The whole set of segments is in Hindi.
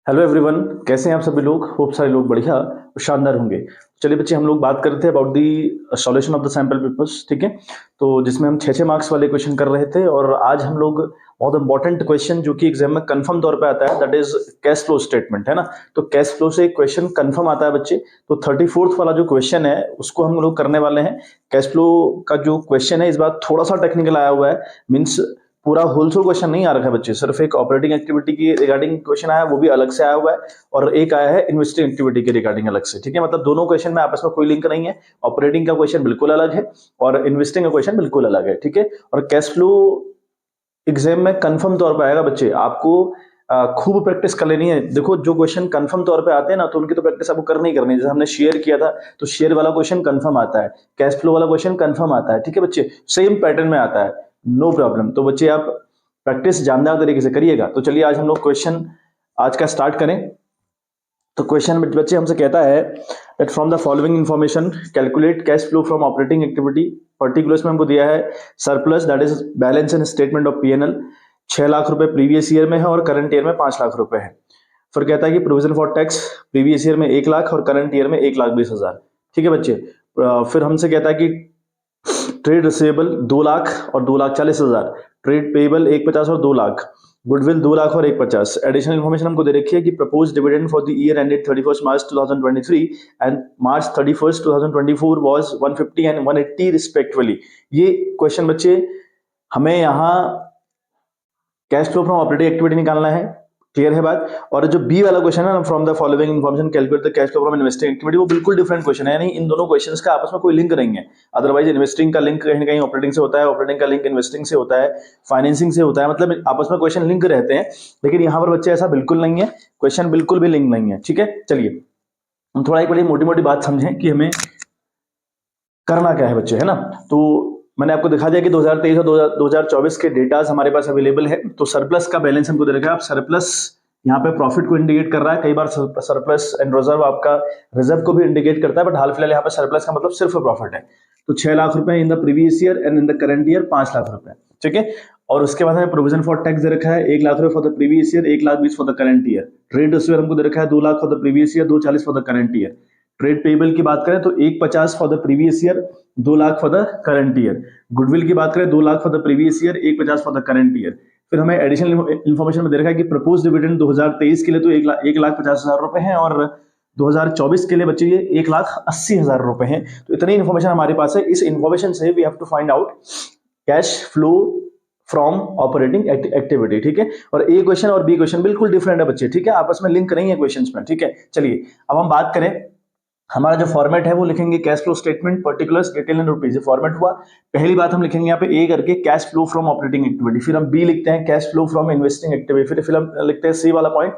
हेलो एवरीवन, कैसे हैं आप सभी लोग। होप सारे लोग बढ़िया और शानदार होंगे। चलिए बच्चे, हम लोग बात करते थे about the solution of the sample papers. ठीक है, तो जिसमें हम 6 मार्क्स वाले क्वेश्चन कर रहे थे और आज हम लोग बहुत इंपॉर्टेंट क्वेश्चन जो कि एग्जाम में कंफर्म तौर पे आता है, that is cash flow statement, है ना। तो कैश फ्लो से एक क्वेश्चन कंफर्म आता है बच्चे। तो 34th वाला जो क्वेश्चन है उसको हम लोग करने वाले हैं। कैश फ्लो का जो क्वेश्चन है इस बार थोड़ा सा टेक्निकल आया हुआ है, मीन्स पूरा होलसेल क्वेश्चन नहीं आ रखा है बच्चे, सिर्फ एक ऑपरेटिंग एक्टिविटी की रिगार्डिंग क्वेश्चन आया है, वो भी अलग से आया हुआ है, और एक आया है इन्वेस्टिंग एक्टिविटी के रिगार्डिंग अलग से। ठीक है, मतलब दोनों क्वेश्चन में आपस में कोई लिंक नहीं है। ऑपरेटिंग का क्वेश्चन बिल्कुल अलग है और इन्वेस्टिंग का क्वेश्चन बिल्कुल अलग है। ठीक है, और कैश फ्लो एग्जाम में कंफर्म तौर पे आएगा बच्चे, आपको खूब प्रैक्टिस कर लेनी है। देखो, जो क्वेश्चन कंफर्म तौर पे आते हैं ना, तो उनकी तो प्रैक्टिस आपको करनी ही करनी है। जैसे हमने शेयर किया था, तो शेयर वाला क्वेश्चन कंफर्म आता है, कैश फ्लो वाला क्वेश्चन कंफर्म आता है। ठीक है बच्चे, सेम पैटर्न में आता है, नो प्रॉब्लम। तो बच्चे आप प्रैक्टिस जानदार तरीके से करिएगा। तो चलिए आज हम लोग क्वेश्चन आज का स्टार्ट करें। तो क्वेश्चन बच्चे हमसे कहता है that from the following information calculate cash flow from operating activity. Particulars में हमको दिया है surplus, that is balance in statement of PNL. 6 lakh रुपए प्रीवियस ईयर में है और करंट ईयर में 5 लाख रुपए है। फिर कहता है कि provision for tax previous year में 1 लाख और करंट ईयर में 1,20,000। ठीक है बच्चे, फिर हमसे कहता है कि ट्रेड रिसीवेबल 2 लाख और 2,40,000, ट्रेड पेबल 1,50 और 2 लाख, गुडविल 2 लाख और 1,50। एडिशनल इन्फॉर्मेशन हमको दे रखी है कि propose dividend for the year ended 31 March 2023 and March 31 2024 was 150 and 180 respectively. ये क्वेश्चन बच्चे हमें यहाँ cash flow from operating activity निकालना है। क्लियर है बात। और जो बी वाला क्वेश्चन है ना, from the following information calculate the cash flow from investing activity, वो बिल्कुल डिफरेंट क्वेश्चन है। यानी इन दोनों क्वेश्चंस का आपस में कोई लिंक नहीं है। अदरवाइज इन्वेस्टिंग का लिंक कहीं ना कहीं ऑपरेटिंग से होता है, ऑपरेटिंग का लिंक इन्वेस्टिंग से होता है, फाइनेंसिंग से होता है, मतलब आपस में क्वेश्चन लिंक रहते हैं। लेकिन यहाँ पर बच्चे ऐसा बिल्कुल नहीं है, क्वेश्चन बिल्कुल भी लिंक नहीं है। ठीक है, चलिए हम थोड़ा एक बड़ी मोटी मोटी बात समझें कि हमें करना क्या है बच्चे, है ना। तो मैंने आपको दिखा दिया कि 2023 और 2024 के डेटाज हमारे पास अवेलेबल है। तो सरप्लस का बैलेंस हमको दे रखा है। आप सरप्लस यहाँ पे प्रॉफिट को इंडिकेट कर रहा है, कई बार सरप्लस एंड रिजर्व आपका रिजर्व को भी इंडिकेट करता है, बट हाल फिलहाल यहाँ पे सरप्लस का मतलब सिर्फ प्रॉफिट है। तो 6 लाख रुपए in the previous year and in the current year 5 lakh रुपए। ठीक है, और उसके बाद हमें प्रोविजन फॉर टैक्स दे रखा है 1 लाख रुपए for the previous year, 1,20,000 for the current year. Trade receivable हमको दे रखा है 2 lakh for the previous year, 2,40,000 for the current year. Trade payable की बात करें तो 1,50 for the previous year, 2 lakh for the current year. Goodwill की बात करें 2 lakh for the previous year, 1,50 for the current year. फिर हमें एडिशनल इन्फॉर्मेशन में दे रखा है कि प्रपोज डिविडेंड 2023 के लिए तो 1,50,000 रुपए हैं और 2024 के लिए बच्चे ये 1,80,000 रुपए हैं। तो इतनी इन्फॉर्मेशन हमारे पास है। इस इन्फॉर्मेशन से we have to find out cash flow from operating activity. ठीक है, और ए क्वेश्चन और बी क्वेश्चन बिल्कुल डिफरेंट है बच्चे। ठीक है, आपस में लिंक नहीं है क्वेश्चंस में। ठीक है, चलिए अब हम बात करें, हमारा जो फॉर्मेट है वो लिखेंगे cash flow statement particulars detail and rupees. Format हुआ, पहली बात हम लिखेंगे यहाँ पे ए करके cash flow from operating activity, फिर हम बी लिखते हैं cash flow from investing activity, फिर हम लिखते हैं सी वाला point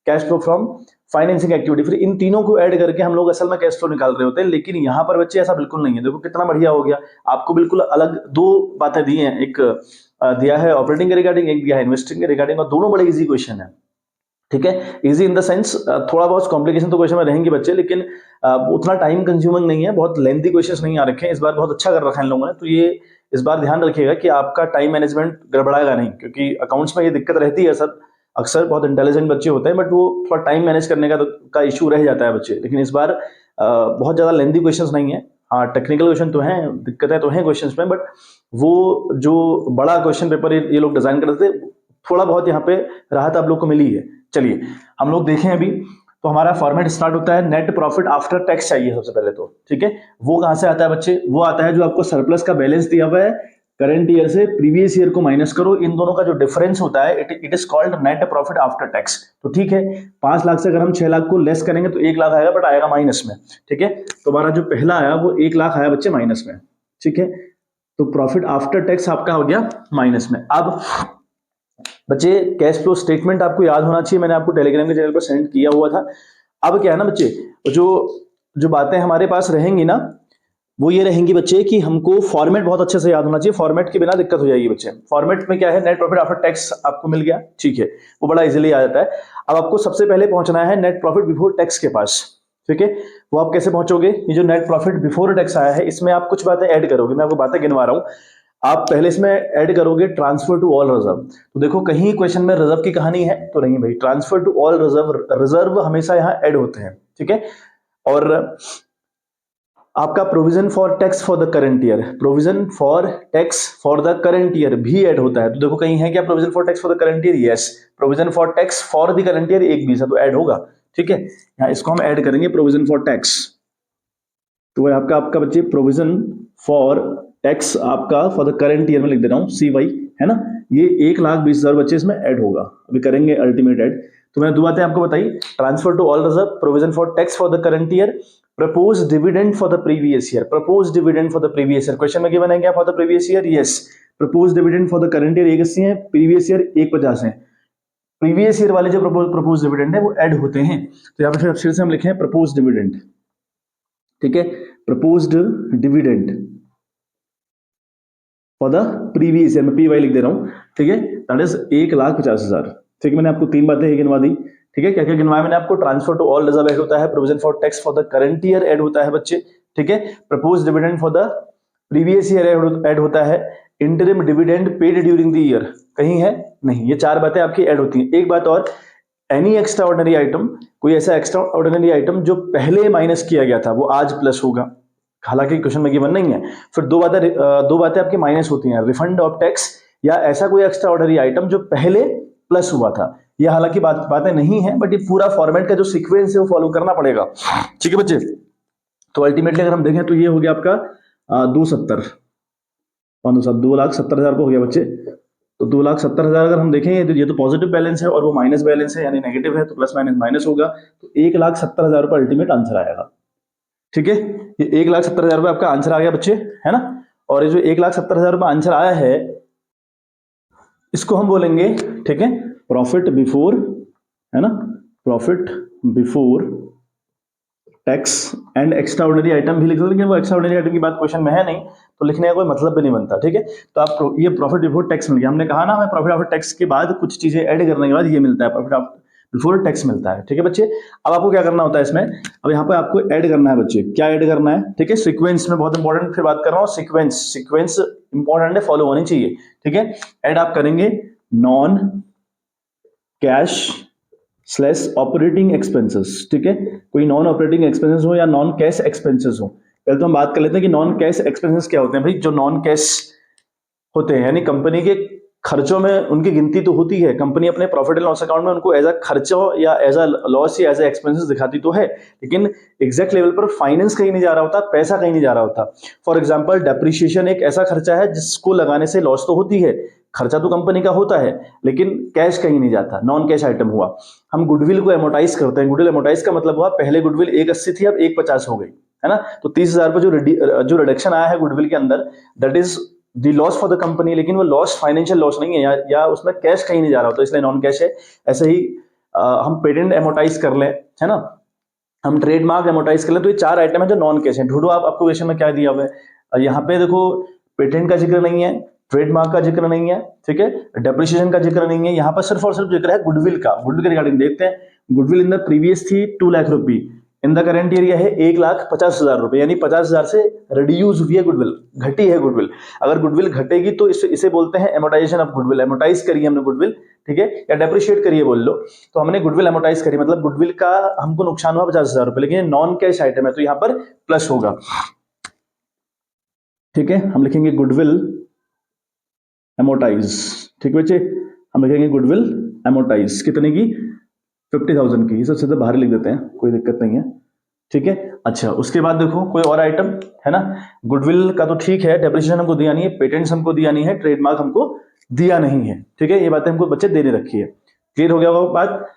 cash flow from financing activity. फिर इन तीनों को ऐड करके हम लोग असल में कैश फ्लो निकाल रहे होते हैं। लेकिन यहाँ पर बच्चे ऐसा बिल्कुल नहीं है। देखो कितना बढ़िया हो गया, आपको बिल्कुल अलग दो बातें दी हैं, एक दिया है ऑपरेटिंग के रिगार्डिंग, एक दिया है इन्वेस्टिंग के रिगार्डिंग, और दोनों बड़े इजी क्वेश्चन है। ठीक है, इजी इन द सेंस थोड़ा बहुत कॉम्प्लिकेशन तो क्वेश्चन में रहेंगे बच्चे, लेकिन उतना टाइम कंज्यूमिंग नहीं है, बहुत लेंथी क्वेश्चंस नहीं आ रखे हैं। इस बार बहुत अच्छा कर रखा है इन लोगों ने। तो ये इस बार ध्यान रखिएगा कि आपका टाइम मैनेजमेंट गड़बड़ाएगा नहीं, क्योंकि अकाउंट्स में ये दिक्कत रहती है सर। अक्सर बहुत इंटेलिजेंट बच्चे होते हैं, बट वो थोड़ा टाइम मैनेज करने का इशू रह जाता है बच्चे। लेकिन इस बार बहुत ज्यादा लेंथी क्वेश्चंस नहीं है। हाँ, टेक्निकल क्वेश्चन तो हैं, दिक्कतें तो हैं क्वेश्चंस में, बट वो जो बड़ा क्वेश्चन पेपर ये लोग डिजाइन करते थे, थोड़ा बहुत यहाँ पे राहत आप लोग को मिली है। चलिए हम लोग देखें अभी, तो हमारा फॉर्मेट स्टार्ट होता है नेट प्रॉफिट आफ्टर टैक्स चाहिए सबसे पहले तो। ठीक है, वो कहां से आता है बच्चे, वो आता है जो आपको सरप्लस का बैलेंस दिया हुआ है, करंट ईयर से प्रीवियस ईयर को माइनस करो, इन दोनों का जो डिफरेंस होता है it is called net profit after tax. तो ठीक है, 5 लाख से अगर हम 6 लाख को लेस करेंगे तो 1 लाख आएगा, बट आएगा माइनस में। ठीक है, तो हमारा जो पहला आया वो 1 लाख आया बच्चे माइनस में। ठीक है, तो प्रॉफिट आफ्टर टैक्स आपका हो गया माइनस में। अब बच्चे कैश फ्लो स्टेटमेंट आपको याद होना चाहिए, मैंने आपको टेलीग्राम के चैनल पर सेंड किया हुआ था। अब क्या है ना बच्चे, जो जो बातें हमारे पास रहेंगी ना, वो ये रहेंगी बच्चे कि हमको फॉर्मेट बहुत अच्छे से याद होना चाहिए। फॉर्मेट के बिना दिक्कत हो जाएगी बच्चे। फॉर्मेट में क्या है, नेट प्रॉफिट आफ्टर टैक्स आपको मिल गया, ठीक है, वो बड़ा इजीली आ जाता है। अब आपको सबसे पहले पहुंचना है नेट प्रॉफिट बिफोर टैक्स के पास। ठीक है, वो आप कैसे पहुंचोगे, ये जो नेट प्रॉफिट बिफोर टैक्स आया है इसमें आप कुछ बातें ऐड करोगे। मैं आपको बातें गिनवा रहा हूं। आप पहले इसमें ऐड करोगे ट्रांसफर टू ऑल रिजर्व। तो देखो कहीं क्वेश्चन में रिजर्व की कहानी है तो नहीं भाई, transfer to all reserve, reserve हमेशा यहाँ ऐड होते हैं, ठीक है। और आपका provision for tax for the current year, provision for tax for the current year भी ऐड होता है। तो देखो कहीं है क्या provision for tax for the current year, yes, provision for tax for the current year एक भी है तो ऐड होगा, ठीक है। यहाँ इसको हम ऐड करेंगे प्रोविजन फॉर टैक्स, तो आपका आपका बच्चे प्रोविजन फॉर टैक्स आपका फॉर द करंट ईयर में लिख दे रहा हूँ CY, है ना। ये 1,20,000 बच्चे इसमें ऐड होगा, अभी करेंगे अल्टीमेट ऐड। तो मैंने दो बातें आपको बताई, transfer to all reserve, provision for tax for the current year, propose dividend for the previous year, propose dividend for the previous year. Question में गिवन है क्या for the previous year, yes, propose dividend for the current year 180 है, प्रीवियस ईयर 150 है। प्रीवियस ईयर वाले जो प्रपोज डिविडेंड है वो ऐड होते हैं, तो यहाँ पे फिर से हम लिखें प्रपोज डिविडेंड, ठीक है, proposed dividend for the previous year, मैं PY लिख दे रहा हूं, ठीक है, दैट इज 1,50,000, ठीक है। मैंने आपको तीन बातें गिनवा दी, ठीक है। क्या क्या गिनवाया मैंने आपको, transfer to all reserve add होता है, provision for tax for the current year add होता है बच्चे, ठीक है, propose dividend for the previous year add होता है, interim dividend paid during the year कहीं है नहीं, ये चार बातें आपकी ऐड होती हैं। एक बात और, एनी एक्स्ट्रा ऑर्डिनरी आइटम, कोई ऐसा एक्स्ट्रा ऑर्डिनरी आइटम जो पहले माइनस किया गया था वो आज प्लस होगा, हालांकि क्वेश्चन में गिवन नहीं है। फिर दो बातें आपकी माइनस होती हैं, रिफंड ऑफ टैक्स या ऐसा कोई एक्स्ट्रा ऑर्डिनरी आइटम जो पहले प्लस हुआ था। ये हालांकि बातें नहीं है, बट ये पूरा फॉर्मेट का जो सीक्वेंस है वो फॉलो करना पड़ेगा, ठीक है बच्चे। तो अल्टीमेटली अगर हम देखें तो ये हो गया आपका 270, 2,70,000 हो गया बच्चे। तो 2,70,000 अगर हम देखें तो ये तो पॉजिटिव बैलेंस है और वो माइनस बैलेंस है, यानी नेगेटिव है, तो प्लस माइनस माइनस होगा, तो 1,70,000 रुपये अल्टीमेट आंसर आएगा, ठीक है। ये 1,70,000 रुपये आपका आंसर आ गया बच्चे, है ना। और ये जो 1,70,000 रुपये आंसर आया है इसको हम बोलेंगे, ठीक है, प्रॉफिट बिफोर, है ना, profit before tax and extra ordinary item भी लिख सकते, लेकिन वो एक्स्ट्रा ऑर्डिनरी आइटम की बात क्वेश्चन में है नहीं, तो लिखने का कोई मतलब भी नहीं बनता, ठीक है। तो आप ये प्रॉफिट बिफोर टैक्स मिल गया, हमने कहा ना हमें प्रॉफिट आफ्टर टैक्स के बाद कुछ चीजें ऐड करने के बाद ये मिलता है, प्रॉफिट बिफोर टैक्स मिलता है, ठीक है बच्चे। अब आपको क्या करना होता है इसमें, अब यहाँ पे आपको ऐड करना है बच्चे, क्या ऐड करना है, ठीक है, सीक्वेंस में बहुत इंपॉर्टेंट फिर बात कर रहा हूँ, सीक्वेंस इंपॉर्टेंट है, फॉलो होनी चाहिए, ठीक है। ऐड आप करेंगे non cash slash operating expenses, ठीक है, कोई नॉन ऑपरेटिंग एक्सपेंसेस हो या नॉन कैश एक्सपेंसेस हो। पहले तो हम बात कर लेते हैं कि नॉन कैश एक्सपेंसेस क्या होते हैं भाई। जो नॉन कैश होते हैं यानी कंपनी के खर्चों में उनकी गिनती तो होती है, कंपनी अपने प्रॉफिट एंड लॉस अकाउंट में उनको एज अ खर्चों या एज अ लॉस या एज अ एक्सपेंसेस दिखाती तो है, लेकिन एग्जैक्ट लेवल पर फाइनेंस कहीं नहीं जा रहा होता, पैसा कहीं नहीं जा रहा होता। फॉर एग्जांपल डेप्रिसिएशन एक ऐसा खर्चा है जिसको लगाने से लॉस तो होती है, खर्चा तो कंपनी का होता है, लेकिन कैश कहीं नहीं जाता, नॉन कैश आइटम हुआ। हम गुडविल को एमोटाइज करते हैं, गुडविल एमोटाइज का मतलब हुआ पहले गुडविल 180 थी अब 150 हो गई, है ना। तो 30,000 पर जो रिडक्शन आया है गुडविल के अंदर, that is the loss for the company, लेकिन वो लॉस फाइनेंशियल लॉस नहीं है, या उसमें कैश कहीं नहीं जा रहा होता, इसलिए नॉन कैश है। ऐसे ही हम पेटेंट एमोटाइज कर लें, है ना, हम ट्रेडमार्क एमोटाइज कर लें, तो ये चार आइटम है जो नॉन कैश है। ढूंढो आपको क्वेश्चन में क्या दिया हुआ है, यहाँ पे देखो पेटेंट का जिक्र नहीं है, ट्रेडमार्क का जिक्र नहीं है, ठीक है, डेप्रिसिएशन का जिक्र नहीं है, यहाँ पर सिर्फ और सिर्फ जिक्र है गुडविल का। गुडविल के रिगार्डिंग देखते हैं, गुडविल इन द प्रीवियस थी 2 लाख रुपी, इन द करेंट ईयर है 1,50,000 रुपए, यानी 50,000 से रिड्यूस हुई है गुडविल, घटी है गुडविल। अगर गुडविल घटेगी तो इसे बोलते हैं एमोटाइजेशन ऑफ गुडविल, एमोटाइज करिए हमने गुडविल, ठीक है, या डेप्रिशिएट करिए बोल लो, तो हमने गुडविल एमोटाइज करी, मतलब गुडविल का हमको नुकसान हुआ 50,000 रुपए, लेकिन नॉन कैश आइटम है तो यहाँ पर प्लस होगा, ठीक है। हम लिखेंगे गुडविल एमोटाइज, ठीक है बच्चे, हम लिखेंगे गुडविल एमोटाइज कितने की, 50,000 की, सबसे तो बाहर लिख देते हैं, कोई दिक्कत नहीं है, ठीक है। अच्छा उसके बाद देखो कोई और आइटम है ना, गुडविल का तो ठीक है, डेप्रिसिएशन हमको दिया नहीं है, पेटेंट्स हमको दिया नहीं है, ट्रेडमार्क हमको दिया नहीं है, ठीक है, ये बातें हमको बच्चे देने रखी है। क्लियर हो गया वो बात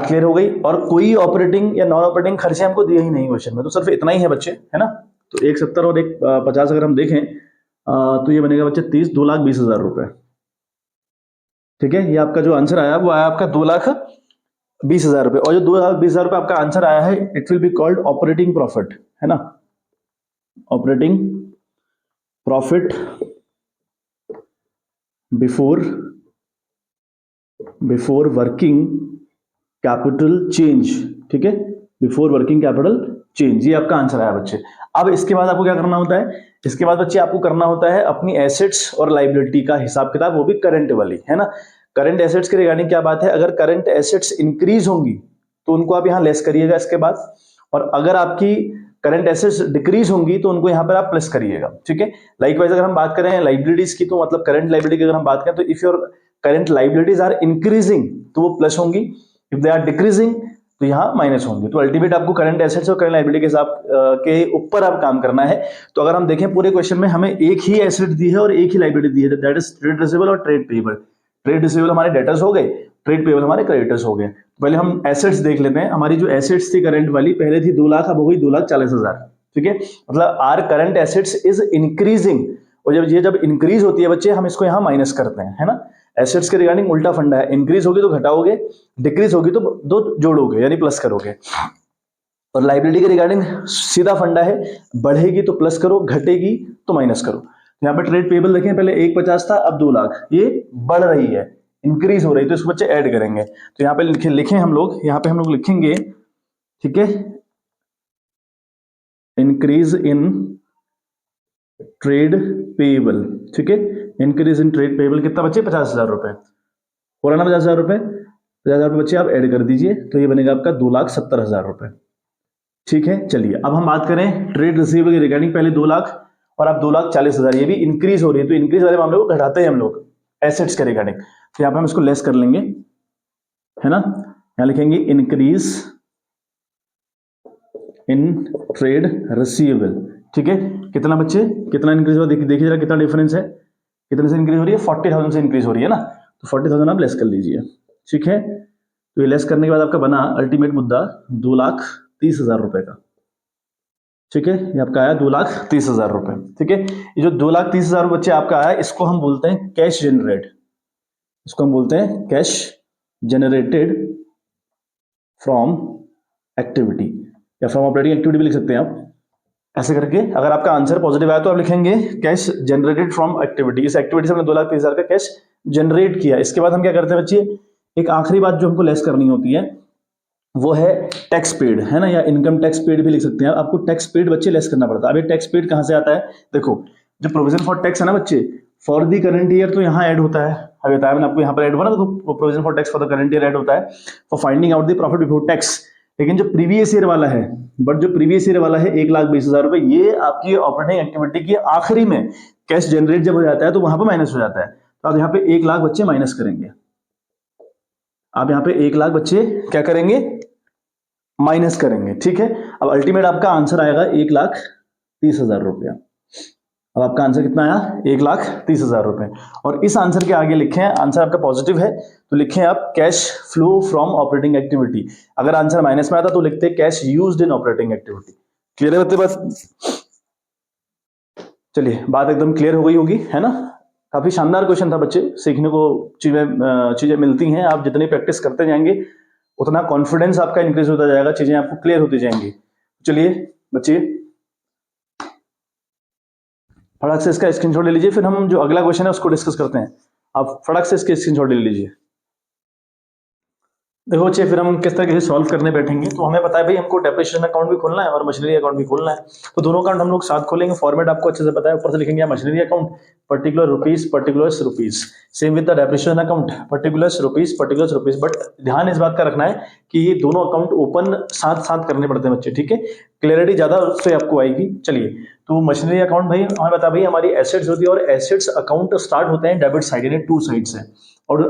क्लियर हो गई। और कोई ऑपरेटिंग या नॉन ऑपरेटिंग खर्चे हमको दिए ही नहीं क्वेश्चन में, तो सिर्फ इतना ही है बच्चे, है ना। तो 170 और 150 अगर हम देखें तो ये बनेगा बच्चे 2,20,000 रुपए, ठीक है। ये आपका जो आंसर आया वो आया आपका 2,20,000 रुपए, और जो 2,20,000 रुपए आपका आंसर आया है it will be called operating profit, है ना, operating profit before working capital change, ठीक है, बिफोर वर्किंग कैपिटल चेंज, ये आपका आंसर आया बच्चे। अब इसके बाद आपको क्या करना होता है, इसके बाद बच्चे आपको करना होता है अपनी एसेट्स और लाइबिलिटी का हिसाब किताब, वो भी करंट वाली, है ना। करंट एसेट्स के रिगार्डिंग क्या बात है, अगर करंट एसेट्स इंक्रीज होंगी तो उनको आप यहाँ लेस करिएगा इसके बाद, और अगर आपकी करंट एसेट्स डिक्रीज होंगी तो उनको यहाँ पर आप प्लस करिएगा, ठीक है। लाइकवाइज अगर हम बात करें लाइबिलिटीज की, तो मतलब करंट लाइबिलिटी की अगर हम बात करें तो if your current liabilities are increasing तो वो प्लस होंगी, इफ दे आर डिक्रीजिंग तो यहाँ माइनस होंगे। तो अल्टीमेट आपको करंट एसेट्स और करंट लायबिलिटी के हिसाब के ऊपर आप काम करना है। तो अगर हम देखें पूरे क्वेश्चन में हमें एक ही एसेट दी है और एक ही लायबिलिटी दी है, दैट इज ट्रेड रिसीवेबल और ट्रेड पेएबल। ट्रेड रिसीवेबल हमारे डेटर्स हो गए, ट्रेड पेएबल हमारे क्रेडिटर्स हो गए। पहले हम एसेट्स देख लेते हैं। हमारी जो एसेट्स थी करंट वाली, पहले थी 2 लाख, अब हो गई 2,40,000, ठीक है। मतलब our current assets is increasing, और जब इंक्रीज होती है बच्चे हम इसको यहाँ माइनस करते हैं, है ना। एसेट्स के रिगार्डिंग उल्टा फंडा है, इंक्रीज होगी तो घटाओगे, डिक्रीज होगी तो दो जोड़ोगे यानी प्लस करोगे। और लाइबिलिटी के रिगार्डिंग सीधा फंडा है, बढ़ेगी तो प्लस करो, घटेगी तो माइनस करो। यहाँ पे ट्रेड पेबल देखें, पहले 1,50 था, अब 2 लाख, ये बढ़ रही है, इंक्रीज हो रही है, तो इसको बच्चे ऐड करेंगे। तो यहाँ पे लिखें हम लोग, यहाँ पे हम लोग लिखेंगे, ठीक है, इंक्रीज इन ट्रेड पेएबल, ठीक है। इंक्रीज इन ट्रेड पेएबल कितना बच्चे, 50,000 रुपए, हो रहा ना 50,000 रुपए, 50,000 रुपए बच्चे आप ऐड कर दीजिए, तो ये बनेगा आपका 2,70,000 रुपए, ठीक है। चलिए अब हम बात करें ट्रेड रिसीवेबल की रिगार्डिंग, पहले 2 लाख और अब 2,40,000, ये भी इंक्रीज हो रही है, तो इंक्रीज वाले मामले को घटाते हैं हम लोग एसेट्स के रिगार्डिंग। तो यहाँ पे हम इसको लेस कर लेंगे, है ना। यहाँ लिखेंगे इंक्रीज इन ट्रेड रिसीवेबल, ठीक है। कितना बच्चे, कितना इंक्रीज हुआ, देखिए जरा कितना डिफरेंस है, कितने से इंक्रीज हो रही है, 40,000 से इंक्रीज हो रही है ना, तो 40,000 आप लेस कर लीजिए, ठीक है। तो ये लेस करने के बाद आपका बना अल्टीमेट मुद्दा 2,30,000 रुपए का, ठीक है। ये आपका आया 2,30,000 रुपए, ठीक है। ये जो 2,30,000 बच्चे आपका आया, इसको हम बोलते हैं कैश जनरेट, इसको हम बोलते हैं कैश जनरेटेड फ्रॉम एक्टिविटी या फ्रॉम ऑपरेटिंग एक्टिविटी भी लिख सकते हैं आप, ऐसे करके। अगर आपका आंसर पॉजिटिव आया तो आप लिखेंगे कैश जनरेटेड फ्रॉम एक्टिविटी, इस एक्टिविटी से हमने 2,30,000 का कैश जनरेट किया। इसके बाद हम क्या करते हैं बच्चे, एक आखिरी बात जो हमको लेस करनी होती है वो है टैक्स पेड, है ना, या इनकम टैक्स पेड भी लिख सकते हैं। आपको टैक्स पेड बच्चे लेस करना पड़ता है। अब ये टैक्स पेड कहां से आता है, देखो जो प्रोविजन फॉर टैक्स है ना बच्चे, फॉर दी करंट ईयर तो यहाँ ऐड होता है, अभी बताया मैंने आपको, यहाँ पर ऐड हुआ ना, तो provision for tax for the current year add होता है for finding out the profit before tax. लेकिन जो प्रीवियस ईयर वाला है, बट जो प्रीवियस ईयर वाला है 1,20,000 रुपए, ये आपकी ऑपरेटिंग एक्टिविटी की आखिरी में कैश जनरेट जब हो जाता है तो वहां पर माइनस हो जाता है। तो आप यहाँ पे 1,00,000 बच्चे माइनस करेंगे, आप यहाँ पे 1,00,000 बच्चे क्या करेंगे, माइनस करेंगे, ठीक है। अब अल्टीमेट आपका आंसर आएगा 1,30,000 रुपया। अब आपका आंसर कितना आया, 1,30,000 रुपए। और इस आंसर के आगे लिखें, आंसर आपका पॉजिटिव है तो लिखें आप cash flow from operating activity. अगर आंसर माइनस में आता तो लिखते cash used in operating activity. Clear है बच्चे बात? चलिए बात एकदम क्लियर हो गई होगी, है ना। काफी शानदार क्वेश्चन था बच्चे, सीखने को चीजें मिलती हैं। आप जितनी प्रैक्टिस करते जाएंगे उतना कॉन्फिडेंस आपका इंक्रीज होता जाएगा, चीजें आपको क्लियर होती जाएंगी। चलिए बच्चे फटाक से इसका स्क्रीनशॉट ले लीजिए, फिर हम जो अगला क्वेश्चन है उसको डिस्कस करते हैं। आप फटाक से इसके स्क्रीनशॉट ले लीजिए। देखो बच्चे फिर हम किस तरीके से सॉल्व करने बैठेंगे, तो हमें पता है भाई हमको डेप्रिसिएशन अकाउंट भी खोलना है और मशीनरी अकाउंट भी खोलना है, तो दोनों अकाउंट हम लोग साथ खोलेंगे। फॉर्मेट आपको अच्छे से पता है, ऊपर से लिखेंगे machinery account particular rupees particulars rupees, same with the depreciation account particulars rupees. But ध्यान इस बात का रखना है कि ये दोनों अकाउंट ओपन साथ साथ करने पड़ते हैं बच्चे, ठीक है। क्लियरिटी ज्यादा उससे आपको आएगी। चलिए तो मशीनरी अकाउंट भाई हमें बता भाई हमारी एसेट्स होती है, और एसेट्स अकाउंट स्टार्ट होते हैं डेबिट साइड यानी टू साइड से, और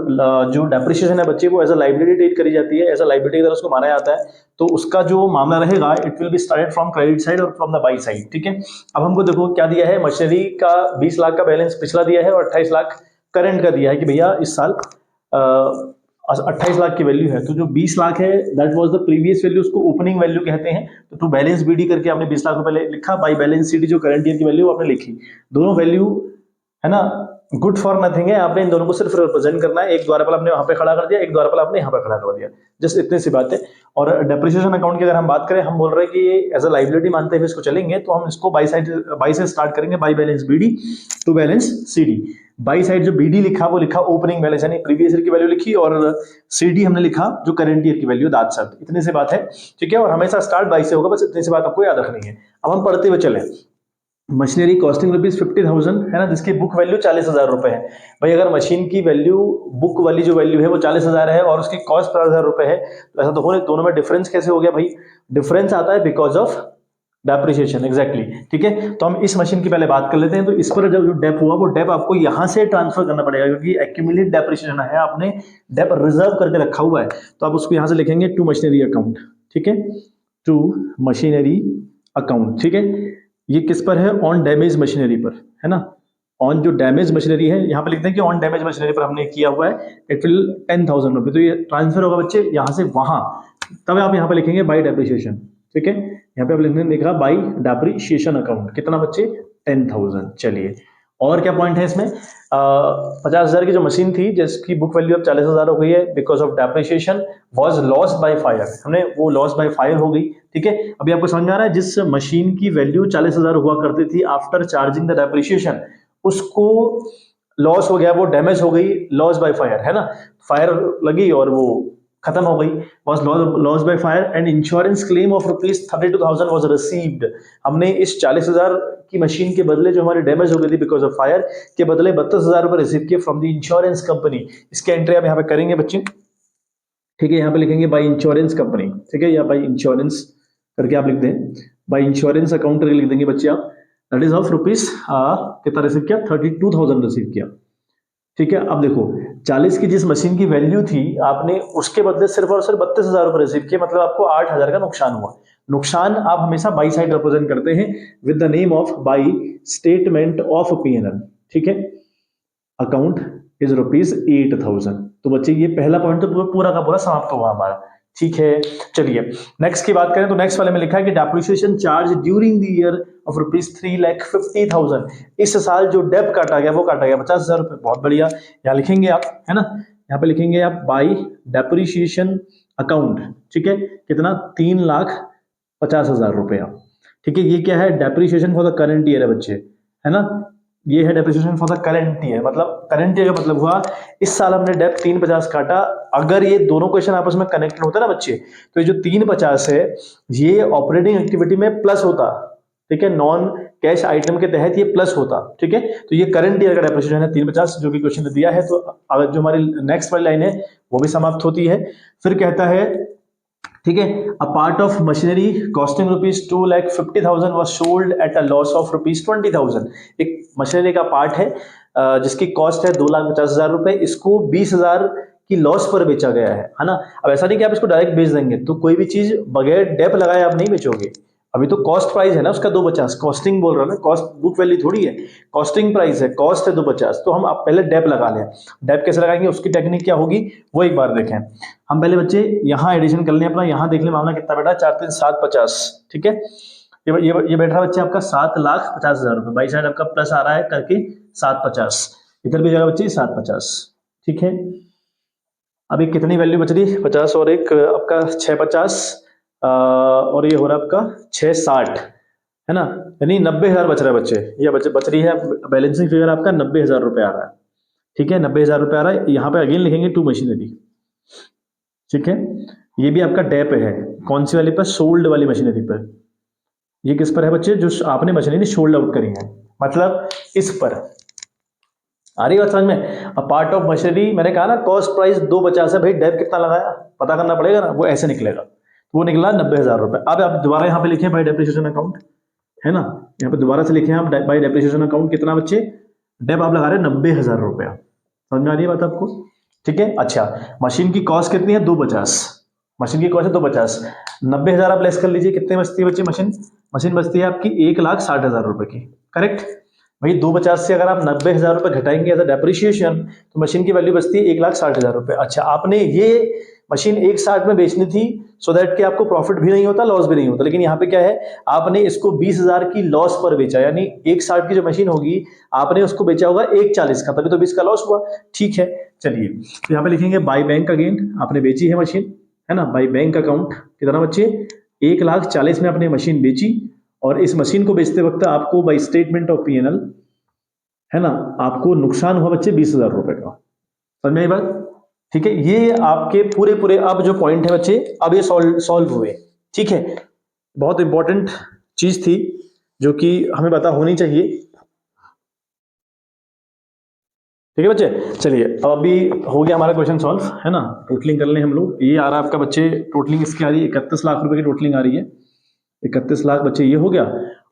जो डेप्रिसिएशन है बच्चे वो एज अ लाइबिलिटी ट्रीट करी जाती है, एज अ लाइबिलिटी की तरह उसको माना जाता है। तो उसका जो मामला रहेगा it will be started from credit side और फ्रॉम द बाई साइड, ठीक है। अब हमको देखो क्या दिया है, मशीनरी का 20 लाख का बैलेंस पिछला दिया है और 28 लाख करंट का दिया है कि भैया इस साल 28 लाख की वैल्यू है। तो जो 20 लाख है that was the previous value, उसको ओपनिंग वैल्यू कहते हैं। तो टू बैलेंस बीडी करके आपने 20 लाख रुपए लिखा, बाई बैलेंस सीडी जो करंट ईयर की वैल्यू आपने लिखी, दोनों वैल्यू है ना गुड फॉर नथिंग है, आपने इन दोनों को सिर्फ रिप्रेजेंट करना है। एक द्वारपाल आपने वहां पे खड़ा कर दिया, एक द्वारपाल आपने यहाँ पे खड़ा कर दिया, जस्ट इतनी सी बात है। और डेप्रिसिएशन अकाउंट की अगर हम बात करें, हम बोल रहे हैं कि एज अ लाइबिलिटी मानते हुए इसको चलेंगे, तो हम इसको बाई से स्टार्ट करेंगे, by balance BD to balance CD. By side जो बीडी लिखा वो लिखा ओपनिंग बैलेंस यानी प्रीवियस ईयर की वैल्यू लिखी, और सीडी हमने लिखा जो करंट ईयर की वैल्यू, दैट्स इट, इतनी सी बात है, ठीक है। और हमेशा स्टार्ट बाई से होगा, बस इतनी सी बात आपको याद रखनी है। अब हम पढ़ते हुए चले। मशीनरी कॉस्टिंग रुपीज 50,000 है ना, जिसकी बुक वैल्यू 40,000 रुपए है। भाई अगर मशीन की वैल्यू, बुक वाली जो वैल्यू है वो 40,000 है और उसकी कॉस्ट 50,000 रुपए है, तो ऐसा तो हो नहीं, दोनों में डिफरेंस कैसे हो गया भाई? डिफरेंस आता है बिकॉज ऑफ डेप्रिसिएशन, एग्जैक्टली, ठीक है। तो हम इस मशीन की पहले बात कर लेते हैं। तो इस पर जब जो डेप हुआ, वो डेप आपको यहां से ट्रांसफर करना पड़ेगा, क्योंकि एक्यूमुलेट डेप्रिसिएशन है, आपने डेप रिजर्व करके रखा हुआ है, तो आप उसको यहां से लिखेंगे टू मशीनरी अकाउंट, ठीक है, टू मशीनरी अकाउंट, ठीक है। ये किस पर है? ऑन डैमेज मशीनरी पर, है ना। ऑन जो डैमेज मशीनरी है, यहाँ पे लिखते हैं कि ऑन डैमेज मशीनरी पर हमने किया हुआ है, इट विल 10,000 रुपये। तो ये ट्रांसफर होगा बच्चे यहाँ से वहां, तब आप यहाँ पे लिखेंगे बाई डेप्रिसिएशन, ठीक है। यहाँ पे आप लिखा बाई डेप्रिसिएशन अकाउंट, कितना बच्चे? 10,000। चलिए, और क्या पॉइंट है इसमें? 50,000 की जो मशीन थी जिसकी बुक वैल्यू अब 40,000 हो गई है because of depreciation, was loss by fire, हमने वो लॉस बाय फायर हो गई, ठीक है। अभी आपको समझ में आ रहा है, जिस मशीन की वैल्यू 40,000 हुआ करती थी आफ्टर चार्जिंग द डेप्रिसिएशन, उसको लॉस हो गया, वो डैमेज हो गई, लॉस बाय फायर, है ना। फायर लगी और वो खत्म हो गई, was loss by fire and insurance claim of ₹32,000 was received. हमने इस 40,000 की मशीन के बदले, जो हमारी डैमेज हो गई थी बिकॉज ऑफ फायर, के बदले 32,000 रुपए रिसीव किए फ्रॉम द इंश्योरेंस कंपनी। इसके एंट्री आप यहाँ पे करेंगे बच्चे, ठीक है। यहाँ पे लिखेंगे बाई इंश्योरेंस कंपनी, ठीक है, या बाई इंश्योरेंस करके आप लिख दें, बाई इंश्योरेंस अकाउंट करके लिख देंगे बच्चे आप। दैट इज ऑफ रुपीज कितना रिसीव किया? 32,000 रिसीव किया, ठीक है। अब देखो, 40 की जिस मशीन की वैल्यू थी, आपने उसके बदले सिर्फ और सिर्फ 32,000 रुपए रिसीव किए, मतलब आपको 8,000 का नुकसान हुआ। नुकसान आप हमेशा बाई साइड रिप्रेजेंट करते हैं with the name of by statement of PNL, ठीक है। Account is ₹8,000। तो बच्चे ये पहला पॉइंट तो पूरा का पूरा समाप्त हुआ हमारा, ठीक है। चलिए नेक्स्ट की बात करें, तो नेक्स्ट वाले में लिखा है कि depreciation charge during the year of ₹3,50,000। इस साल जो डेप काटा गया वो काटा गया 50,000 रुपए, बहुत बढ़िया। यहाँ लिखेंगे आप, है ना, यहाँ पे लिखेंगे आप बाई डेप्रिसिएशन अकाउंट, ठीक है, कितना? 3,50,000 रुपया, ठीक है। ये क्या है? Depreciation for the current year है बच्चे, है ना। ये है depreciation for the current year, मतलब करंट ईयर का मतलब हुआ इस साल हमने डेप 350 काटा। अगर ये दोनों क्वेश्चन आपस में कनेक्टेड होता ना बच्चे, तो ये जो 350 है ये ऑपरेटिंग एक्टिविटी में प्लस होता, ठीक है, नॉन कैश आइटम के तहत ये प्लस होता, ठीक है। तो ये करंट ईयर का डेप्रिसिएशन है 350, जो कि क्वेश्चन ने दिया है। तो अगर जो हमारी नेक्स्ट वाली लाइन है वो भी समाप्त होती है। फिर कहता है, ठीक है, a part of machinery costing ₹2,50,000 was sold at a loss of ₹20,000। एक मशीनरी का पार्ट है जिसकी कॉस्ट है 2,50,000 रुपए, इसको 20,000 की लॉस पर बेचा गया है ना। अब ऐसा नहीं कि आप इसको डायरेक्ट बेच देंगे, तो कोई भी चीज बगैर डेप लगाए आप नहीं बेचोगे। अभी तो कॉस्ट प्राइस है ना उसका 250, कॉस्टिंग बोल रहा है ना, कॉस्ट बुक वैल्यू थोड़ी है, कॉस्टिंग प्राइस है, कॉस्ट है 250, तो हम आप पहले डेप लगा लें। डेप कैसे लगाएंगे, उसकी टेक्निक क्या होगी वो एक बार देखें। हम पहले बच्चे यहाँ एडिशन कर लें अपना, यहाँ देख लें मामला कितना बैठा, 4 3 7 50, ठीक है। ये बैठ रहा है बच्चे आपका 7,50,000 रुपए, बाई साइड आपका प्लस आ रहा है करके 750, इधर भी जाएगा बच्चे 750, ठीक है। अभी कितनी वैल्यू बच रही? 50 और एक आपका 650, और ये हो रहा है आपका 660, है ना, यानी 90,000 बच रहा है बच्चे। ये बच रही है बैलेंसिंग फिगर आपका 90,000 रुपए आ रहा है, ठीक है, 90,000 रुपए आ रहा है। यहाँ पे अगेन लिखेंगे टू मशीनरी, ठीक है। ये भी आपका डेप है, कौन सी वाली पर? सोल्ड वाली मशीनरी पर। ये किस पर है बच्चे? जो आपने मशीनरी सोल्ड आउट करी है, मतलब इस पर। आ रही बात समझ में? अ पार्ट ऑफ मशीनरी, मैंने कहा ना कॉस्ट प्राइस 250 है भाई, डेप कितना लगाया पता करना पड़ेगा ना, वो ऐसे निकलेगा, तो वो निकला 90,000 रुपए। अब आप दोबारा यहाँ पे लिखे बाई डेप्रिसिएशन अकाउंट, है ना, यहाँ पे दोबारा से लिखे आप बाई डेप्रिसिएशन अकाउंट, कितना बच्चे? डेप आप लगा रहे हैं 90,000 रुपया, समझ में आ रही है बात आपको? ठीक है। अच्छा, मशीन की कॉस्ट कितनी है? 250, मशीन की कॉस्ट है 250, 90,000 आप लेस कर लीजिए, कितने बचती है बच्ची मशीन? मशीन बचती है आपकी 1,60,000 रुपए की, करेक्ट। भाई 250 से अगर आप 90,000 रुपए घटाएंगे एज अ डेप्रिसिएशन, तो मशीन की वैल्यू बचती है 1,60,000 रुपए। अच्छा, आपने ये मशीन 160 में बेचनी थी, सो दैट कि आपको प्रॉफिट भी नहीं होता, लॉस भी नहीं होता। लेकिन यहाँ पे क्या है, आपने इसको 20,000 की लॉस पर बेचा, यानी 160 की जो मशीन होगी आपने उसको बेचा होगा 140 का, तभी तो 20 का लॉस हुआ। ठीक है, चलिए तो यहाँ पे लिखेंगे बाय बैंक अगेन, आपने बेची है मशीन, है ना, बाय बैंक अकाउंट कितना बच्चे, 1,40,000 में आपने मशीन बेची, और इस मशीन को बेचते वक्त आपको बाय स्टेटमेंट ऑफ पीएनएल, है ना, आपको नुकसान हुआ बच्चे 20,000 रुपए का। समझ में आई बात? ठीक है, ये आपके पूरे पूरे अब जो पॉइंट है बच्चे, अब ये सॉल्व हुए। ठीक है, बहुत इंपॉर्टेंट चीज थी जो कि हमें पता होनी चाहिए। ठीक है बच्चे, चलिए अब अभी हो गया हमारा क्वेश्चन सॉल्व, है ना। टोटलिंग कर लें हम लोग। ये आ रहा है आपका बच्चे, टोटलिंग इसकी आ रही है 31 लाख रुपए की टोटलिंग आ रही है। 31 लाख बच्चे ये हो गया,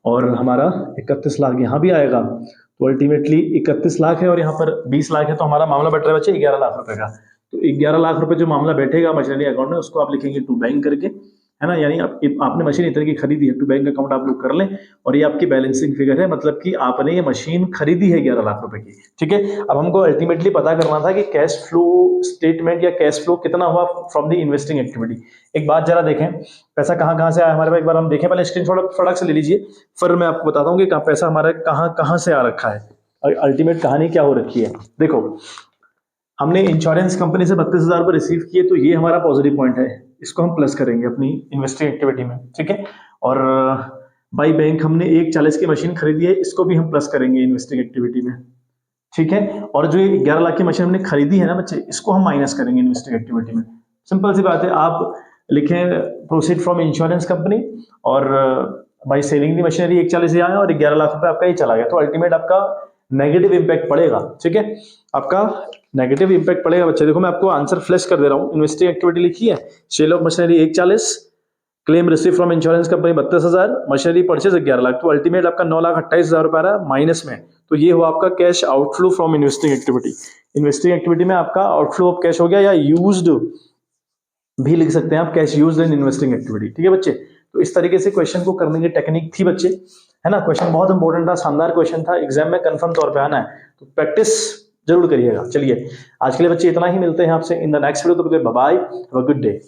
और हमारा 31 लाख यहाँ भी आएगा, तो अल्टीमेटली 31 लाख है और यहाँ पर 20 लाख है, तो हमारा मामला बैठ रहा है बच्चे 11 लाख रुपए का। तो 11 लाख रुपए जो मामला बैठेगा मशीनरी अकाउंट में, उसको आप लिखेंगे टू बैंक करके, है ना, यानी आपने मशीन इतने की खरीदी है, टू बैंक अकाउंट आप लोग कर लें, और ये आपकी बैलेंसिंग फिगर है, मतलब कि आपने ये मशीन खरीदी है 11 लाख रुपए की। ठीक है, अब हमको अल्टीमेटली पता करना था कि कैश फ्लो स्टेटमेंट या कैश फ्लो कितना हुआ फ्रॉम द इन्वेस्टिंग एक्टिविटी। एक बात जरा देखें, पैसा कहाँ कहाँ से आया हमारे पास, एक बार हम देखें, पहले स्क्रीनशॉट फटाक से ले लीजिए, फिर मैं आपको बताता हूँ कि पैसा हमारा कहाँ कहाँ से आ रखा है, और अल्टीमेट कहानी क्या हो रखी है। देखो, हमने इंश्योरेंस कंपनी से 32,000 रुपये रिसीव किए, तो ये हमारा पॉजिटिव पॉइंट है, इसको हम प्लस करेंगे अपनी इन्वेस्टिंग एक्टिविटी में। ठीक है, और बाई बैंक हमने 140 की मशीन खरीदी है, इसको भी हम प्लस करेंगे इन्वेस्टिंग एक्टिविटी में। ठीक है, और जो 11 लाख की मशीन हमने खरीदी है ना बच्चे, इसको हम माइनस करेंगे इन्वेस्टिंग एक्टिविटी में। सिंपल सी बात है, आप लिखें प्रोसीड फ्रॉम इंश्योरेंस कंपनी, और बाई सेलिंग दी मशीनरी 140 आया और 11 लाख रुपए आपका ये चला गया, तो अल्टीमेट आपका नेगेटिव इंपैक्ट पड़ेगा। ठीक है, आपका नेगेटिव इंपैक्ट पड़ेगा बच्चे। देखो मैं आपको आंसर फ्लैश कर दे रहा हूँ, इन्वेस्टिंग एक्टिविटी लिखी है, sale of machinery 140, claim receive from insurance company 32,000, machinery purchase 11 lakh, तो अल्टीमेट आपका 9,28,000 रुपए आ रहा है माइनस में। तो ये हुआ आपका cash outflow from investing activity. Investing activity में आपका आउटफ्लो ऑफ कैश हो गया, या यूज्ड भी लिख सकते हैं आप, cash used in investing activity. ठीक है बच्चे, तो इस तरीके से क्वेश्चन को करने की टेक्निक थी बच्चे, है ना। क्वेश्चन बहुत इंपॉर्टेंट था, शानदार क्वेश्चन था, एग्जाम में कंफर्म तौर पे आना है, तो प्रैक्टिस जरूर करिएगा। चलिए आज के लिए बच्चे इतना ही, मिलते हैं आपसे इन द नेक्स्ट वीडियो, तो bye bye, have a good day.